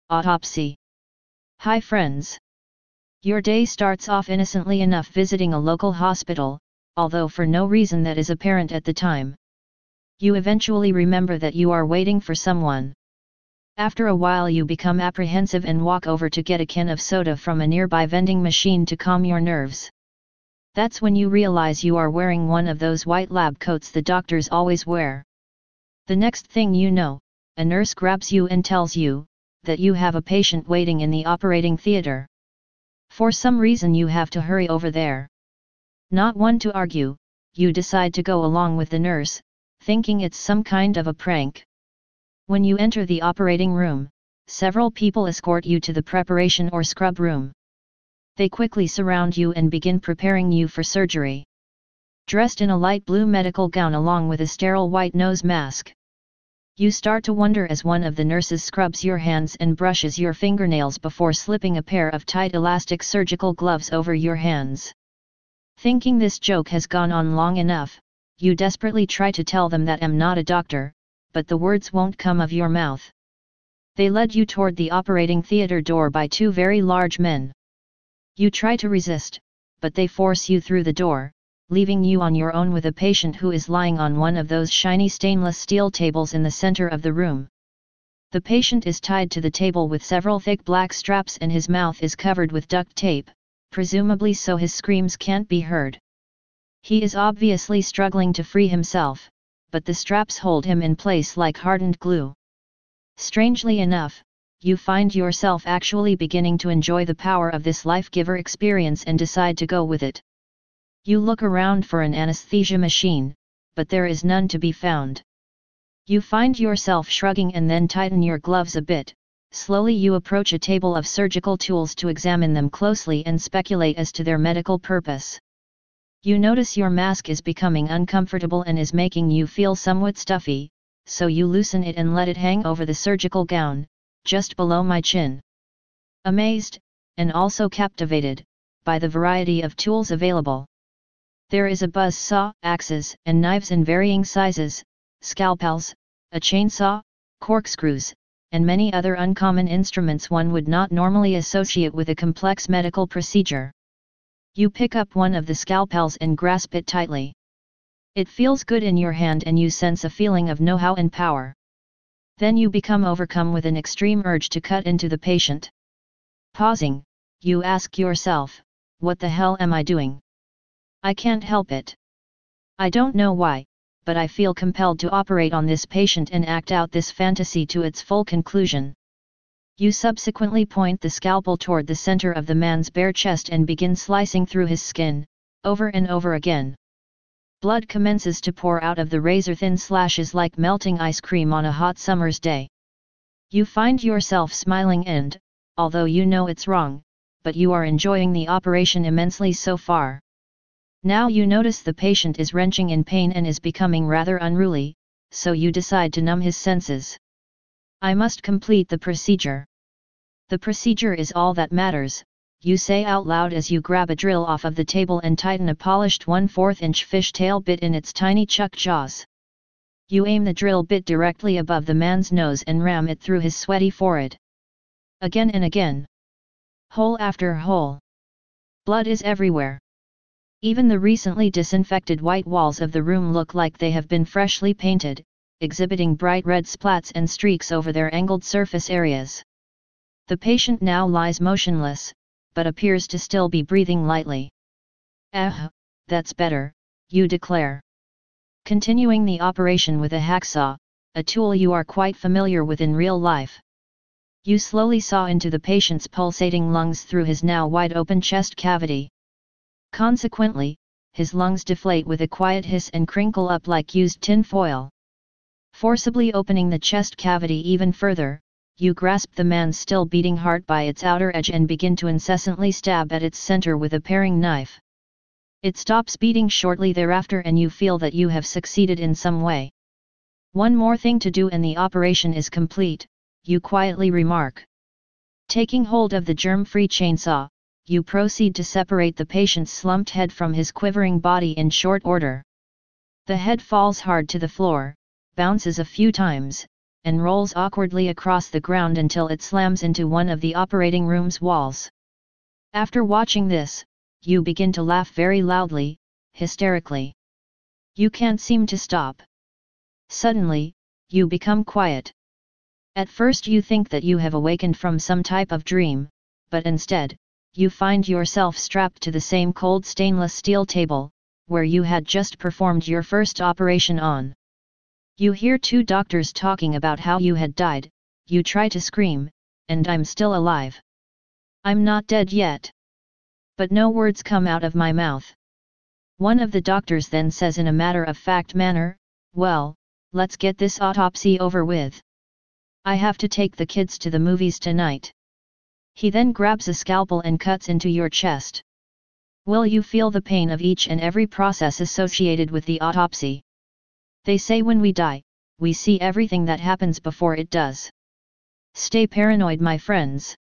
Autopsy. Hi friends. Your day starts off innocently enough visiting a local hospital, although for no reason that is apparent at the time. You eventually remember that you are waiting for someone. After a while you become apprehensive and walk over to get a can of soda from a nearby vending machine to calm your nerves. That's when you realize you are wearing one of those white lab coats the doctors always wear. The next thing you know, a nurse grabs you and tells you that you have a patient waiting in the operating theater. For some reason you have to hurry over there. Not one to argue, you decide to go along with the nurse, thinking it's some kind of a prank. When you enter the operating room, several people escort you to the preparation or scrub room. They quickly surround you and begin preparing you for surgery. Dressed in a light blue medical gown along with a sterile white nose mask. You start to wonder as one of the nurses scrubs your hands and brushes your fingernails before slipping a pair of tight elastic surgical gloves over your hands. Thinking this joke has gone on long enough, you desperately try to tell them that I'm not a doctor, but the words won't come of your mouth. They led you toward the operating theater door by two very large men. You try to resist, but they force you through the door, leaving you on your own with a patient who is lying on one of those shiny stainless steel tables in the center of the room. The patient is tied to the table with several thick black straps and his mouth is covered with duct tape, presumably so his screams can't be heard. He is obviously struggling to free himself, but the straps hold him in place like hardened glue. Strangely enough, you find yourself actually beginning to enjoy the power of this life-giver experience and decide to go with it. You look around for an anesthesia machine, but there is none to be found. You find yourself shrugging and then tighten your gloves a bit. Slowly you approach a table of surgical tools to examine them closely and speculate as to their medical purpose. You notice your mask is becoming uncomfortable and is making you feel somewhat stuffy, so you loosen it and let it hang over the surgical gown, just below my chin. Amazed, and also captivated, by the variety of tools available. There is a buzz saw, axes and knives in varying sizes, scalpels, a chainsaw, corkscrews, and many other uncommon instruments one would not normally associate with a complex medical procedure. You pick up one of the scalpels and grasp it tightly. It feels good in your hand and you sense a feeling of know-how and power. Then you become overcome with an extreme urge to cut into the patient. Pausing, you ask yourself, what the hell am I doing? I can't help it. I don't know why, but I feel compelled to operate on this patient and act out this fantasy to its full conclusion. You subsequently point the scalpel toward the center of the man's bare chest and begin slicing through his skin, over and over again. Blood commences to pour out of the razor-thin slashes like melting ice cream on a hot summer's day. You find yourself smiling and, although you know it's wrong, but you are enjoying the operation immensely so far. Now you notice the patient is wrenching in pain and is becoming rather unruly, so you decide to numb his senses. I must complete the procedure. The procedure is all that matters, you say out loud as you grab a drill off of the table and tighten a polished 1/4 inch fishtail bit in its tiny chuck jaws. You aim the drill bit directly above the man's nose and ram it through his sweaty forehead. Again and again. Hole after hole. Blood is everywhere. Even the recently disinfected white walls of the room look like they have been freshly painted, exhibiting bright red splats and streaks over their angled surface areas. The patient now lies motionless, but appears to still be breathing lightly. That's better, you declare. Continuing the operation with a hacksaw, a tool you are quite familiar with in real life. You slowly saw into the patient's pulsating lungs through his now wide-open chest cavity. Consequently, his lungs deflate with a quiet hiss and crinkle up like used tin foil. Forcibly opening the chest cavity even further, you grasp the man's still beating heart by its outer edge and begin to incessantly stab at its center with a paring knife. It stops beating shortly thereafter and you feel that you have succeeded in some way. One more thing to do and the operation is complete, you quietly remark. Taking hold of the germ-free chainsaw, you proceed to separate the patient's slumped head from his quivering body in short order. The head falls hard to the floor, bounces a few times, and rolls awkwardly across the ground until it slams into one of the operating room's walls. After watching this, you begin to laugh very loudly, hysterically. You can't seem to stop. Suddenly, you become quiet. At first you think that you have awakened from some type of dream, but instead, you find yourself strapped to the same cold stainless steel table, where you had just performed your first operation on. You hear two doctors talking about how you had died, you try to scream, and I'm still alive. I'm not dead yet. But no words come out of my mouth. One of the doctors then says in a matter-of-fact manner, "Well, let's get this autopsy over with. I have to take the kids to the movies tonight." He then grabs a scalpel and cuts into your chest. Will you feel the pain of each and every process associated with the autopsy? They say when we die, we see everything that happens before it does. Stay paranoid, my friends.